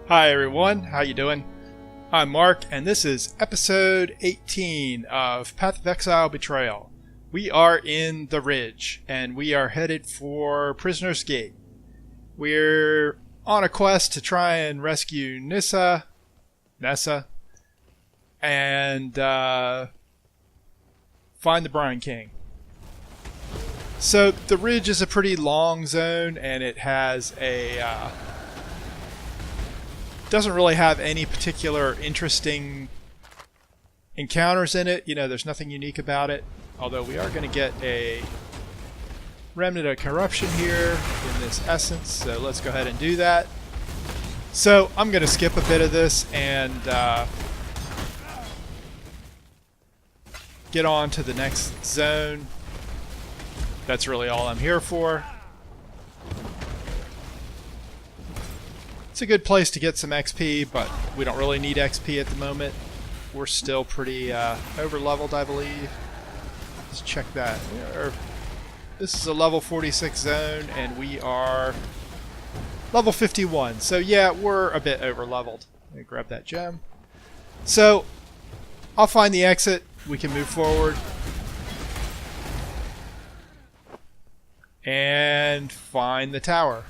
Hi everyone, how you doing? I'm Mark, and this is episode 18 of Path of Exile Betrayal. We are in the Ridge, and we are headed for Prisoner's Gate. We're on a quest to try and rescue Nessa, and find the Brine King. So the Ridge is a pretty long zone, and it has a doesn't really have any particular interesting encounters in it. You know, there's nothing unique about it. Although we are going to get a remnant of corruption here in this essence, so let's go ahead and do that. So I'm going to skip a bit of this and get on to the next zone. That's really all I'm here for. It's a good place to get some XP, but we don't really need XP at the moment. We're still pretty over-leveled, I believe. Let's check that. This is a level 46 zone, and we are level 51. So yeah, we're a bit over-leveled. Let me grab that gem. So I'll find the exit. We can move forward. And find the tower.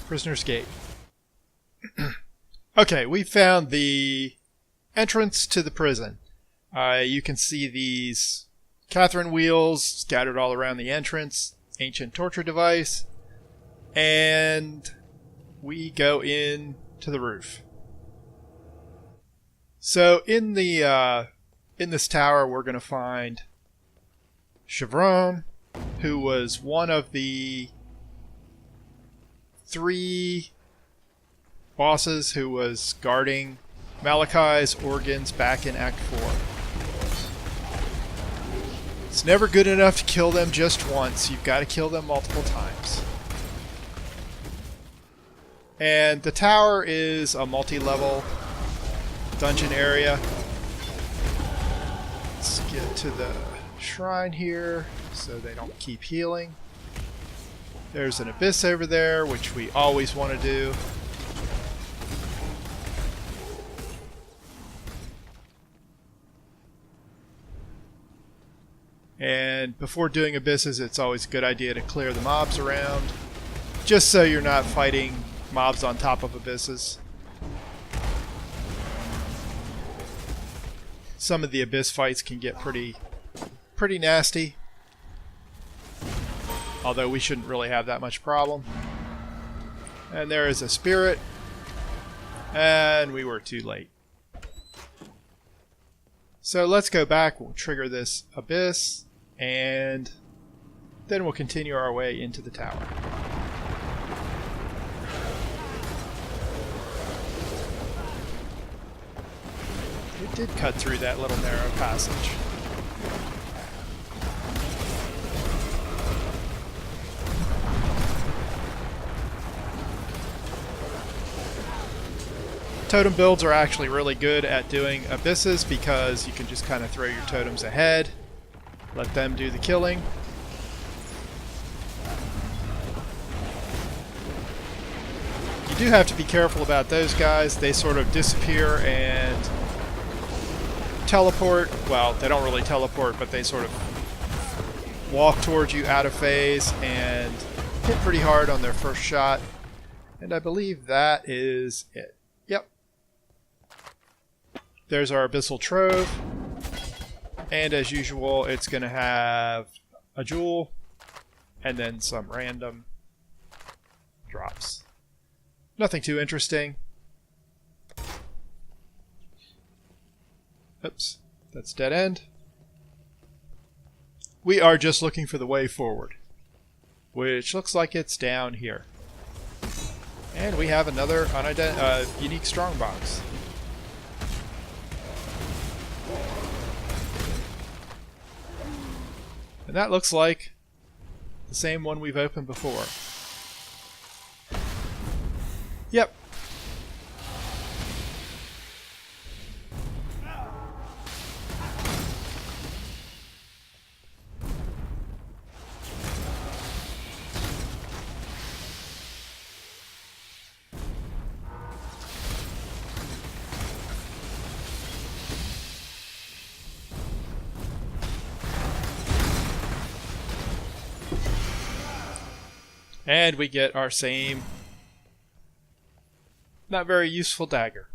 Prisoner's Gate. Okay, we found the entrance to the prison. You can see these Catherine wheels scattered all around the entrance, ancient torture device, and we go in to the roof. So in the in this tower, we're going to find Chevron, who was one of the 3 bosses who was guarding Malachi's organs back in Act 4. It's never good enough to kill them just once. You've got to kill them multiple times. And the tower is a multi-level dungeon area. Let's get to the shrine here so they don't keep healing. There's an abyss over there, which we always want to do. And before doing abysses, it's always a good idea to clear the mobs around, just so you're not fighting mobs on top of abysses. Some of the abyss fights can get pretty nasty, although we shouldn't really have that much problem. And there is a spirit, and we were too late. So let's go back, we'll trigger this abyss, and then we'll continue our way into the tower. It did cut through that little narrow passage. Totem builds are actually really good at doing abysses because you can just kind of throw your totems ahead, let them do the killing. You do have to be careful about those guys. They sort of disappear and teleport. Well, they don't really teleport, but they sort of walk towards you out of phase and hit pretty hard on their first shot. And I believe that is it. Yep. There's our Abyssal Trove, and as usual it's going to have a jewel and then some random drops. Nothing too interesting. Oops, that's dead end. We are just looking for the way forward, which looks like it's down here. And we have another unique strongbox. And that looks like the same one we've opened before. Yep. And we get our same not very useful dagger.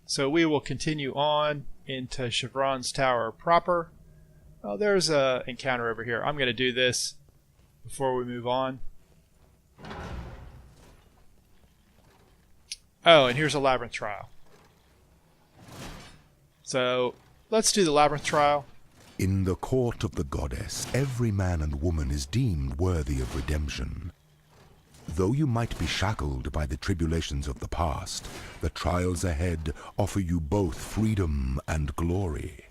So we will continue on into Chevron's Tower proper. Oh, there's an encounter over here. I'm going to do this before we move on. Oh, and here's a labyrinth trial. So let's do the labyrinth trial. In the court of the goddess, every man and woman is deemed worthy of redemption. Though you might be shackled by the tribulations of the past, the trials ahead offer you both freedom and glory.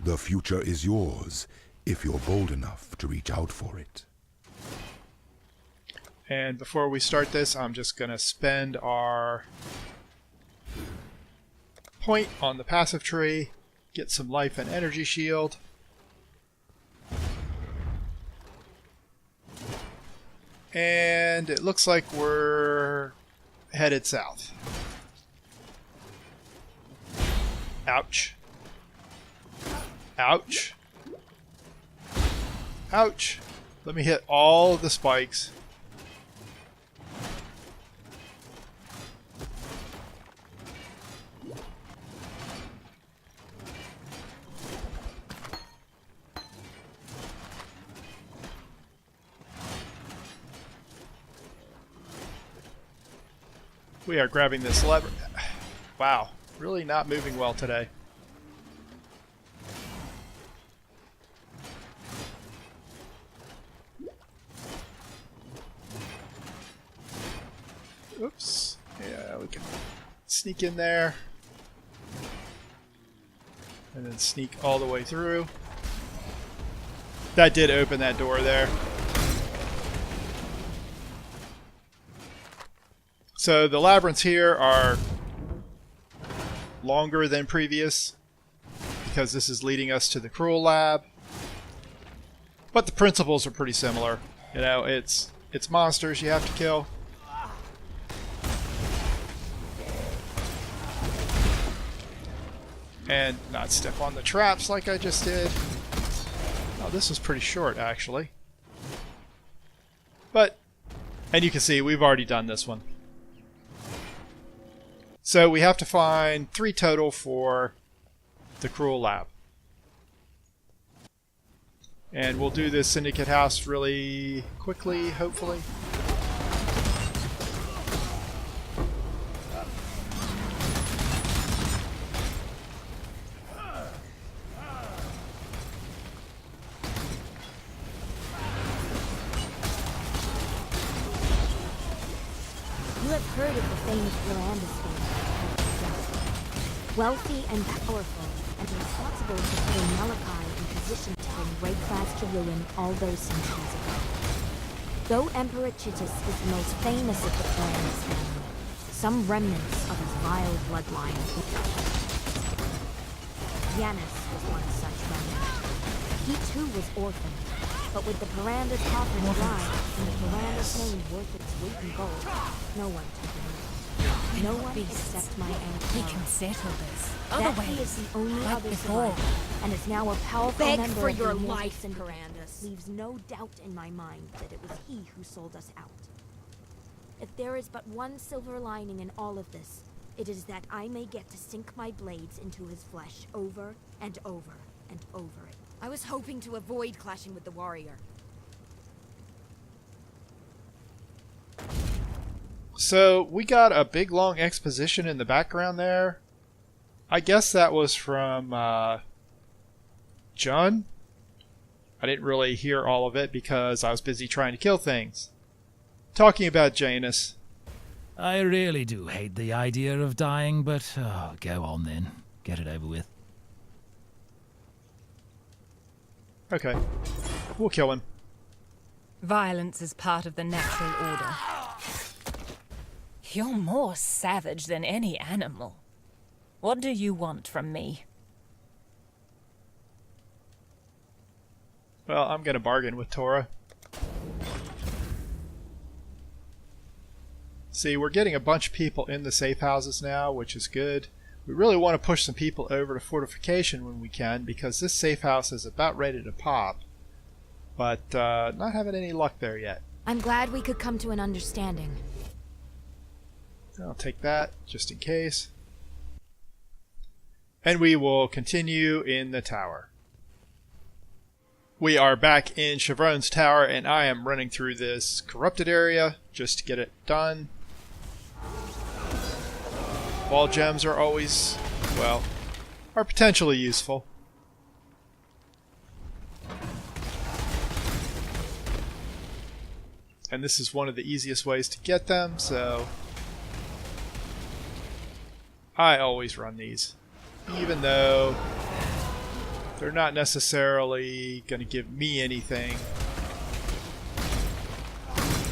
The future is yours, if you're bold enough to reach out for it. And before we start this, I'm just going to spend our point on the passive tree, get some life and energy shield. And it looks like we're headed south. Ouch. Ouch. Ouch. Let me hit all of the spikes. We are grabbing this lever. Wow, really not moving well today. Oops. Yeah, we can sneak in there. And then sneak all the way through. That did open that door there. So the labyrinths here are longer than previous because this is leading us to the Cruel Lab. But the principles are pretty similar. You know, it's monsters you have to kill. And not step on the traps like I just did. Oh, this was pretty short actually. But, and you can see we've already done this one. So we have to find 3 total for the Cruel Lab. And we'll do this Syndicate House really quickly, hopefully. You have heard of the famous Miranda story. Wealthy and powerful, and responsible for putting Malachi in position to bring Wraeclast to ruin all those centuries ago. Though Emperor Chittis is the most famous of the Clarenus family, some remnants of his vile bloodline. Yanis was one such remnant. He too was orphaned, but with the Piranda's coffin dry and the Piranda's name worth its weight in gold, no one took him. No one except my Emperor. We can settle this. That he is the only other survivor, and is now a powerful member for of your the life, Pirandas. Leaves no doubt in my mind that it was he who sold us out. If there is but one silver lining in all of this, it is that I may get to sink my blades into his flesh over and over and over it. I was hoping to avoid clashing with the warrior. So we got a big long exposition in the background there. I guess that was from John. I didn't really hear all of it because I was busy trying to kill things. Talking about Janus. I really do hate the idea of dying, but go on then. Get it over with. Okay. We'll kill him. Violence is part of the natural order. You're more savage than any animal. What do you want from me? Well, I'm going to bargain with Tora. See, we're getting a bunch of people in the safe houses now, which is good. We really want to push some people over to fortification when we can, because this safe house is about ready to pop. but not having any luck there yet. I'm glad we could come to an understanding. I'll take that, just in case. And we will continue in the tower. We are back in Chevron's tower, and I am running through this corrupted area just to get it done. Wall gems are always, well, are potentially useful. And this is one of the easiest ways to get them, so I always run these, even though they're not necessarily going to give me anything.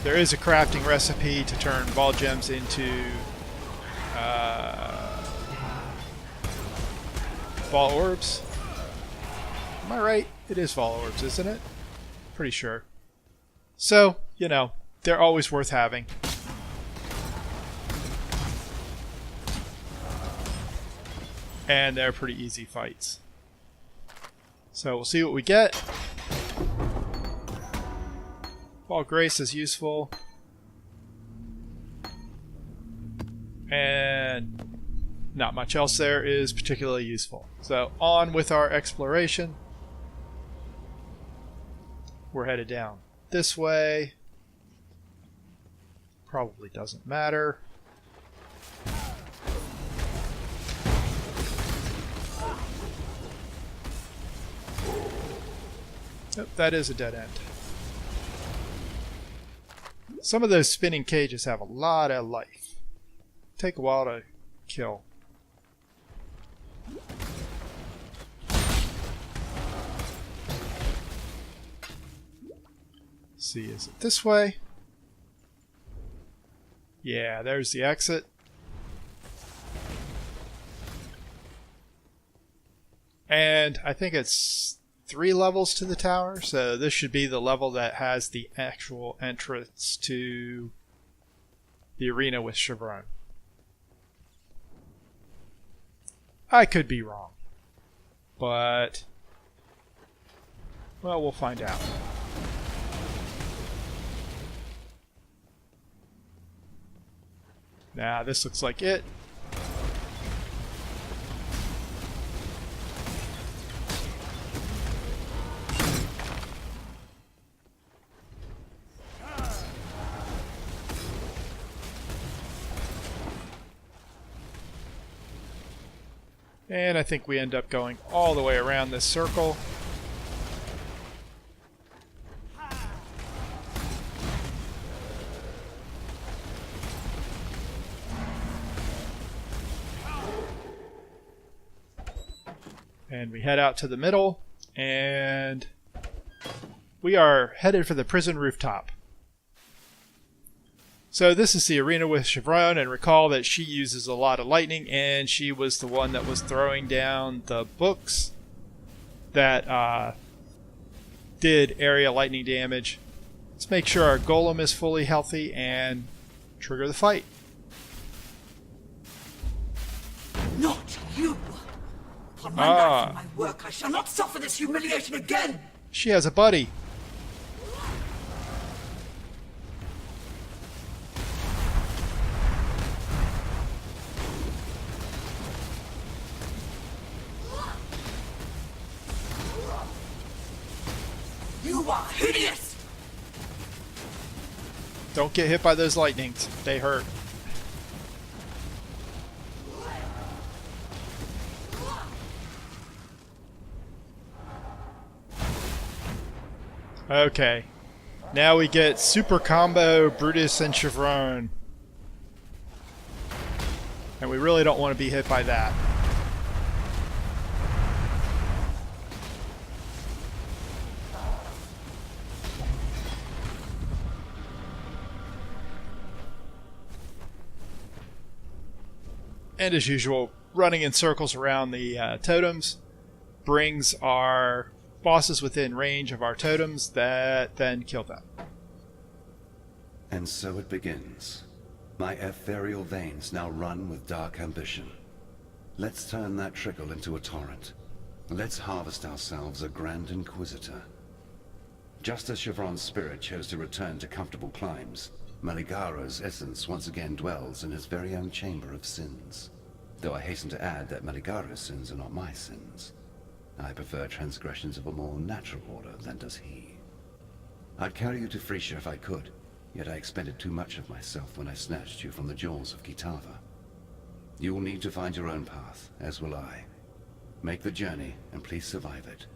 There is a crafting recipe to turn ball gems into ball orbs. Am I right? It is ball orbs, isn't it? Pretty sure. So, you know, they're always worth having. And they're pretty easy fights. So we'll see what we get. Ball Grace is useful. And not much else there is particularly useful. So on with our exploration. We're headed down this way. Probably doesn't matter. Yep, that is a dead end. Some of those spinning cages have a lot of life. Take a while to kill. See, is it this way? Yeah, there's the exit. And I think it's 3 levels to the tower, so this should be the level that has the actual entrance to the arena with Chevron. I could be wrong, but well, we'll find out. Nah, this looks like it. And I think we end up going all the way around this circle. And we head out to the middle, and we are headed for the prison rooftop. So this is the arena with Chevron, and recall that she uses a lot of lightning, and she was the one that was throwing down the books that did area lightning damage. Let's make sure our golem is fully healthy and trigger the fight. Not you! Upon my life and my work, I shall not suffer this humiliation again! She has a buddy. You are hideous! Don't get hit by those lightnings. They hurt. Okay. Now we get super combo Brutus and Chevron. And we really don't want to be hit by that. And as usual, running in circles around the totems brings our bosses within range of our totems that then kill them. And so it begins. My ethereal veins now run with dark ambition. Let's turn that trickle into a torrent. Let's harvest ourselves a Grand Inquisitor. Just as Chevron's spirit chose to return to comfortable climes, Maligaro's essence once again dwells in his very own chamber of sins. Though I hasten to add that Maligaro's sins are not my sins. I prefer transgressions of a more natural order than does he. I'd carry you to Frisia if I could, yet I expended too much of myself when I snatched you from the jaws of Kitava. You will need to find your own path, as will I. Make the journey, and please survive it.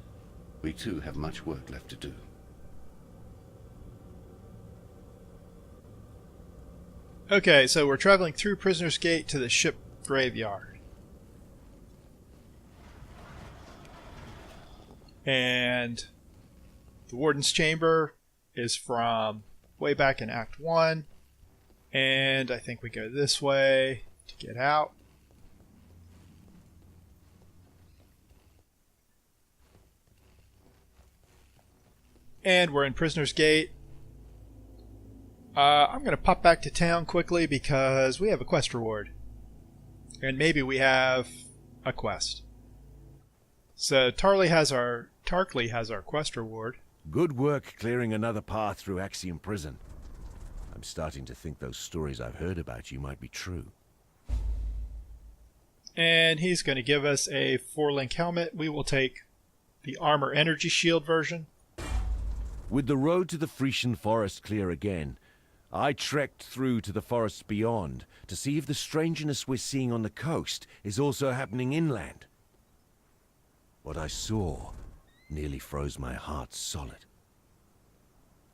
We too have much work left to do. Okay, so we're traveling through Prisoner's Gate to the ship graveyard. And the Warden's Chamber is from way back in Act 1. And I think we go this way to get out. And we're in Prisoner's Gate. I'm going to pop back to town quickly because we have a quest reward. And maybe we have a quest. So Tarkley has our quest reward. Good work clearing another path through Axiom Prison. I'm starting to think those stories I've heard about you might be true. And he's going to give us a 4-link helmet. We will take the armor energy shield version. With the road to the Frisian forest clear again, I trekked through to the forests beyond to see if the strangeness we're seeing on the coast is also happening inland. What I saw nearly froze my heart solid.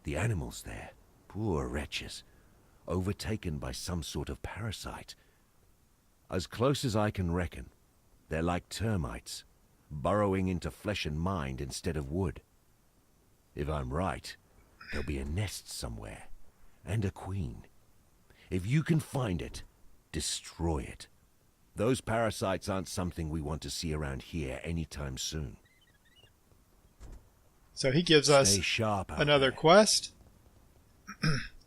The animals there, poor wretches, overtaken by some sort of parasite. As close as I can reckon, they're like termites, burrowing into flesh and mind instead of wood. If I'm right, there'll be a nest somewhere. And a queen. If you can find it, destroy it. Those parasites aren't something we want to see around here anytime soon. So he gives us Stay sharp out another there. quest.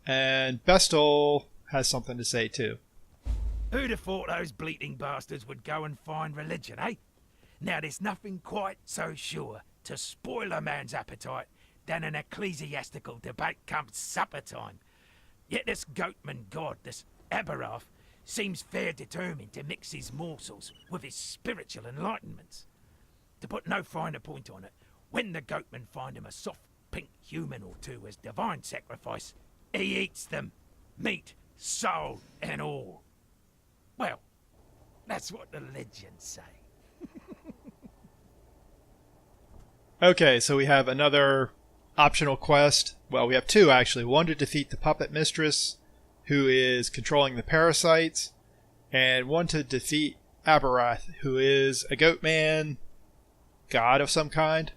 And Bestel has something to say too. Who'd have thought those bleating bastards would go and find religion, eh? Now there's nothing quite so sure to spoil a man's appetite than an ecclesiastical debate come supper time. Yet this goatman god, this Aberath, seems fair determined to mix his morsels with his spiritual enlightenments. To put no finer point on it, when the goatmen find him a soft pink human or two as divine sacrifice, he eats them, meat, soul, and all. Well, that's what the legends say. Okay, so we have another optional quest. Well, we have two actually. One to defeat the puppet mistress, who is controlling the parasites, and one to defeat Aberath, who is a goat man, god of some kind,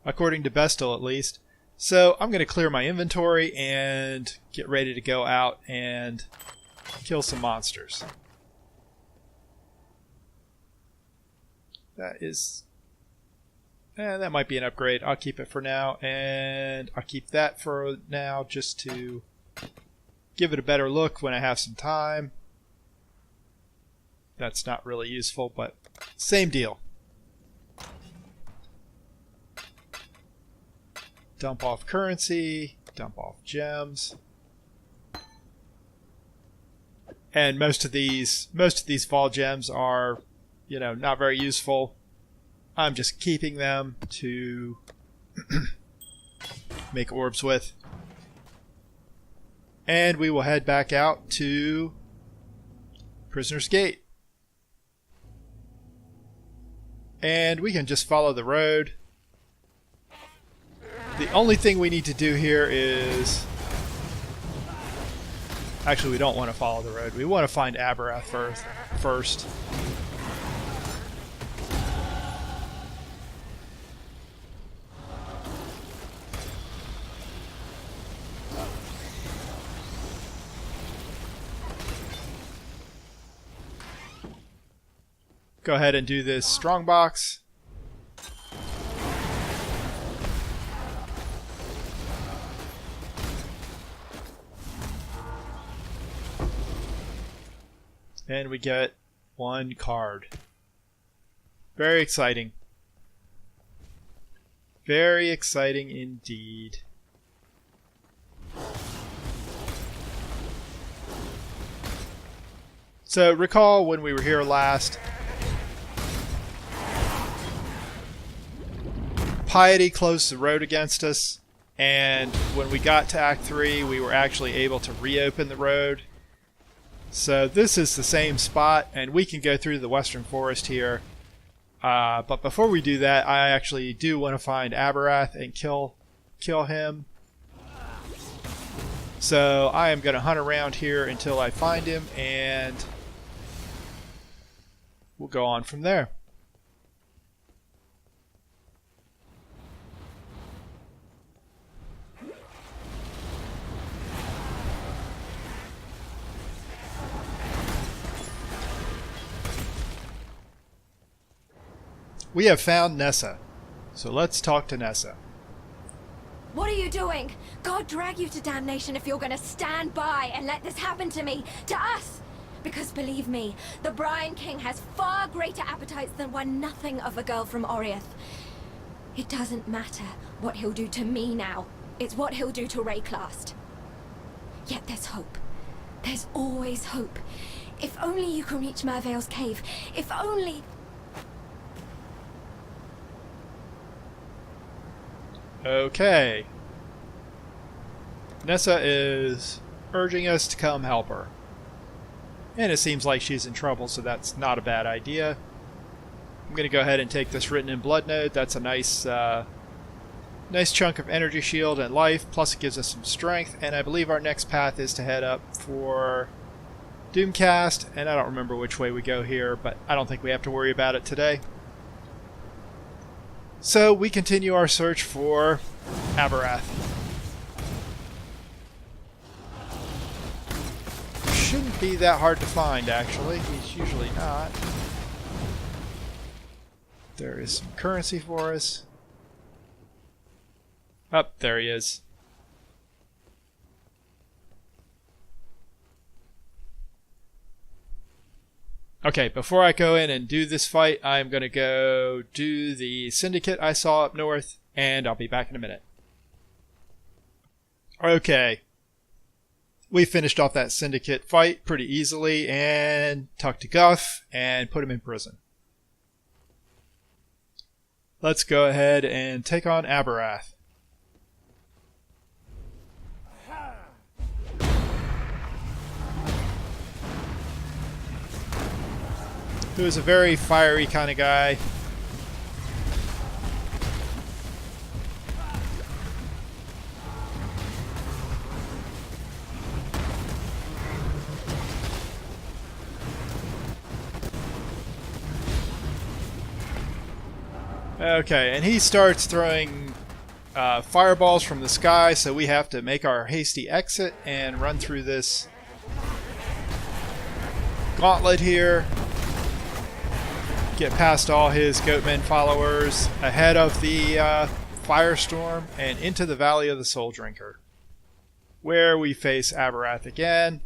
according to Bestel at least. So I'm going to clear my inventory and get ready to go out and kill some monsters. That might be an upgrade. I'll keep it for now, and I'll keep that for now just to give it a better look when I have some time. That's not really useful, but same deal. Dump off currency, dump off gems. And most of these fall gems are, not very useful. I'm just keeping them to make orbs with. And we will head back out to Prisoner's Gate. And we can just follow the road. The only thing we need to do here is... Actually, we don't want to follow the road. We want to find Aberath first. Go ahead and do this strongbox. And we get one card. Very exciting. Very exciting indeed. So recall when we were here last, Piety closed the road against us, and when we got to Act 3 we were actually able to reopen the road. So this is the same spot, and we can go through the Western Forest here. But before we do that, I actually do want to find Aberath and kill him. So I am going to hunt around here until I find him, and we'll go on from there. We have found Nessa, so let's talk to Nessa. What are you doing? God drag you to damnation if you're gonna stand by and let this happen to me, to us! Because believe me, the Brian King has far greater appetites than one nothing of a girl from Oriath. It doesn't matter what he'll do to me now. It's what he'll do to Wraeclast. Yet there's hope. There's always hope. If only you can reach Merveil's cave. If only... Okay. Nessa is urging us to come help her. And it seems like she's in trouble, so that's not a bad idea. I'm going to go ahead and take this written in blood node. That's a nice chunk of energy shield and life, plus it gives us some strength. And I believe our next path is to head up for Doomcast, and I don't remember which way we go here, but I don't think we have to worry about it today. So we continue our search for Aberath. Shouldn't be that hard to find, actually. He's usually not. There is some currency for us. Oh, there he is. Okay, before I go in and do this fight, I'm going to go do the Syndicate I saw up north, and I'll be back in a minute. Okay. We finished off that Syndicate fight pretty easily, and talked to Guff, and put him in prison. Let's go ahead and take on Aberath. Who is a very fiery kind of guy. Okay, and he starts throwing fireballs from the sky, so we have to make our hasty exit and run through this gauntlet here. Get past all his Goatmen followers ahead of the firestorm and into the Valley of the Soul Drinker, where we face Aberath again.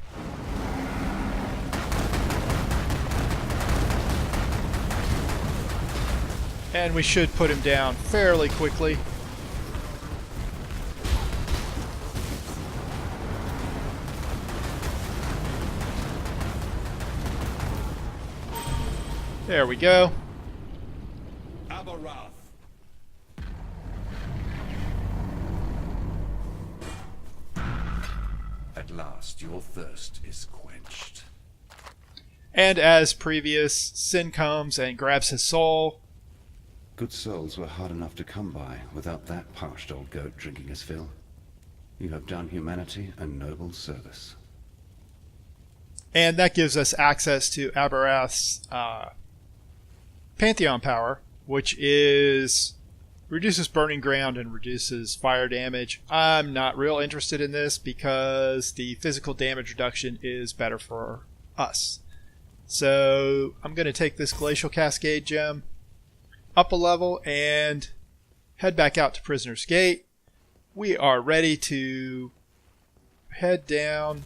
And we should put him down fairly quickly. There we go. Aberath. At last, your thirst is quenched. And as previous, Sin comes and grabs his soul. Good souls were hard enough to come by without that parched old goat drinking his fill. You have done humanity a noble service. And that gives us access to Aberath's Pantheon power, which is reduces burning ground and reduces fire damage. I'm not real interested in this because the physical damage reduction is better for us. So I'm going to take this Glacial Cascade gem up a level and head back out to Prisoner's Gate. We are ready to head down,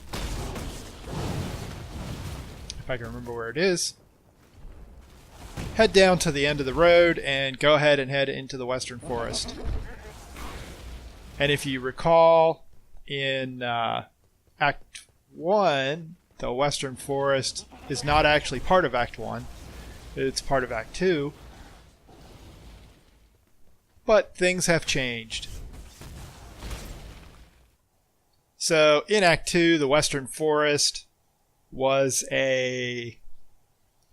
if I can remember where it is. head down to the end of the road and go ahead and head into the Western Forest. And if you recall, in Act 1, the Western Forest is not actually part of Act 1. It's part of Act 2. But things have changed. So in Act 2, the Western Forest was a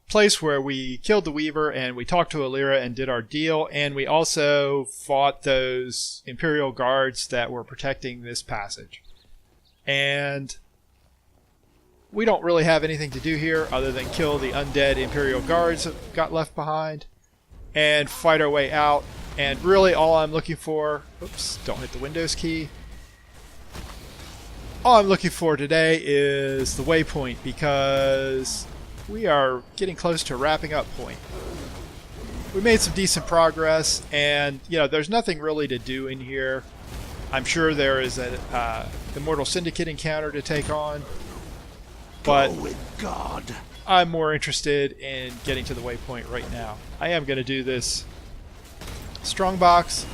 place where we killed the Weaver and we talked to Alira and did our deal, and we also fought those Imperial guards that were protecting this passage. And we don't really have anything to do here other than kill the undead Imperial guards that got left behind and fight our way out. And really all I'm looking for... Oops, don't hit the Windows key. All I'm looking for today is the waypoint, because we are getting close to wrapping up point. We made some decent progress, and there's nothing really to do in here. I'm sure there is an Immortal Syndicate encounter to take on, but God. I'm more interested in getting to the waypoint right now. I am going to do this strongbox.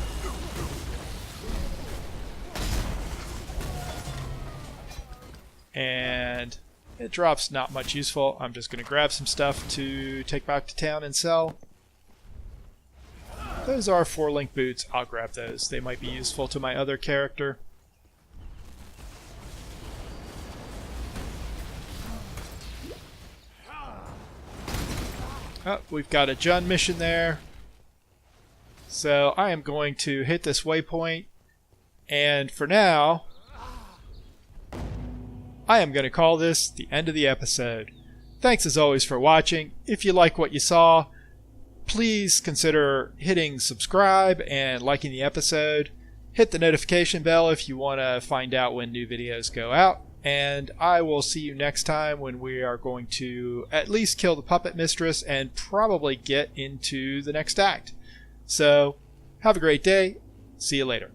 And it drops not much useful. I'm just going to grab some stuff to take back to town and sell. Those are 4-link boots. I'll grab those. They might be useful to my other character. Oh, we've got a Jun mission there. So I am going to hit this waypoint. And for now, I am going to call this the end of the episode. Thanks as always for watching. If you like what you saw, please consider hitting subscribe and liking the episode. Hit the notification bell if you want to find out when new videos go out. And I will see you next time when we are going to at least kill the Puppet Mistress and probably get into the next act. So, have a great day. See you later.